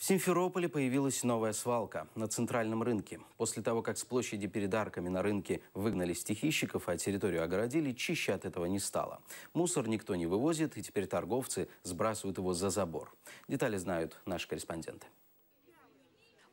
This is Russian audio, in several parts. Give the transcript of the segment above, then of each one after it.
В Симферополе появилась новая свалка на центральном рынке. После того, как с площади перед арками на рынке выгнали стихийщиков, а территорию огородили, чище от этого не стало. Мусор никто не вывозит, и теперь торговцы сбрасывают его за забор. Детали знают наши корреспонденты.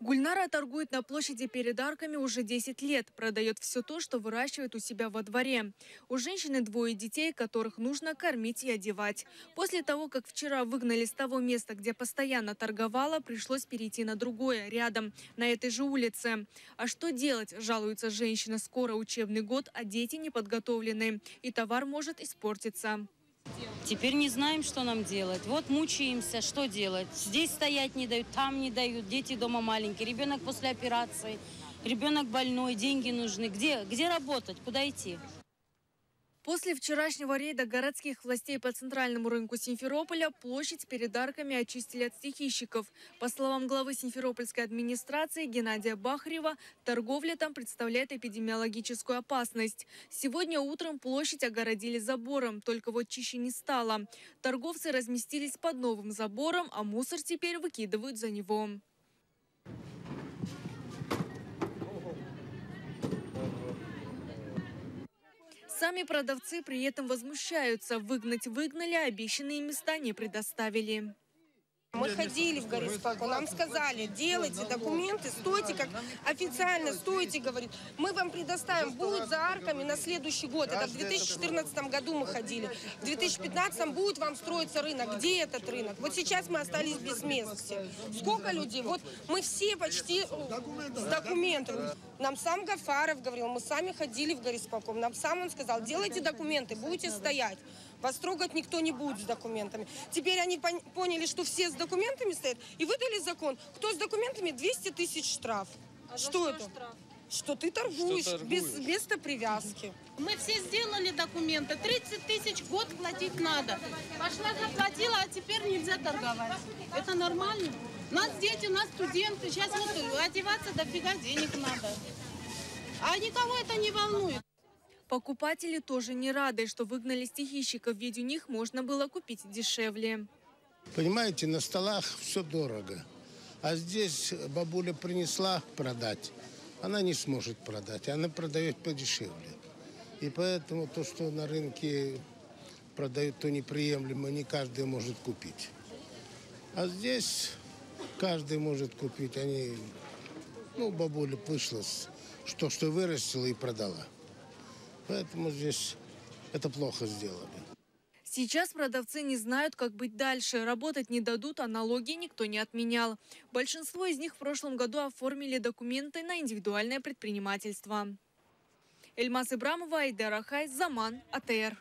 Гульнара торгует на площади перед арками уже 10 лет. Продает все то, что выращивает у себя во дворе. У женщины 2 детей, которых нужно кормить и одевать. После того, как вчера выгнали с того места, где постоянно торговала, пришлось перейти на другое, рядом, на этой же улице. А что делать, жалуется женщина. Скоро учебный год, а дети не подготовлены. И товар может испортиться. Теперь не знаем, что нам делать. Вот мучаемся, что делать. Здесь стоять не дают, там не дают. Дети дома маленькие, ребенок после операции, ребенок больной, деньги нужны. Где работать, куда идти? После вчерашнего рейда городских властей по центральному рынку Симферополя площадь перед арками очистили от стихийщиков. По словам главы Симферопольской администрации Геннадия Бахарева, торговля там представляет эпидемиологическую опасность. Сегодня утром площадь огородили забором, только вот чище не стало. Торговцы разместились под новым забором, а мусор теперь выкидывают за него. Сами продавцы при этом возмущаются. Выгнать выгнали, а обещанные места не предоставили. Мы ходили в горисполком, нам сказали, делайте документы, стойте как официально, стойте, говорит. Мы вам предоставим, будет за арками на следующий год. Это в 2014 году мы ходили. В 2015 будет вам строиться рынок. Где этот рынок? Вот сейчас мы остались без мест все. Сколько людей? Вот мы все почти с документами. Нам сам Гафаров говорил, мы сами ходили в горисполком. Нам сам он сказал, делайте документы, будете стоять. Вас трогать никто не будет с документами. Теперь они поняли, что все с документами стоят, и выдали закон. Кто с документами, 200 тысяч штраф. А что это? Штраф? Что ты торгуешь, без места привязки. Мы все сделали документы. 30 тысяч в год платить надо. Пошла заплатила, а теперь нельзя торговать. Это нормально? У нас дети, у нас студенты. Сейчас вот одеваться дофига денег надо. А никого это не волнует. Покупатели тоже не рады, что выгнали стихийщиков, ведь у них можно было купить дешевле. Понимаете, на столах все дорого. А здесь бабуля принесла продать. Она не сможет продать, она продает подешевле. И поэтому то, что на рынке продают, то неприемлемо, не каждый может купить. А здесь каждый может купить. Бабуля вышла, что вырастила и продала. Поэтому здесь это плохо сделали. Сейчас продавцы не знают, как быть дальше. Работать не дадут, а налоги никто не отменял. Большинство из них в прошлом году оформили документы на индивидуальное предпринимательство. Эльмаз Ибрамова, Айдар Ахай, Заман, АТР.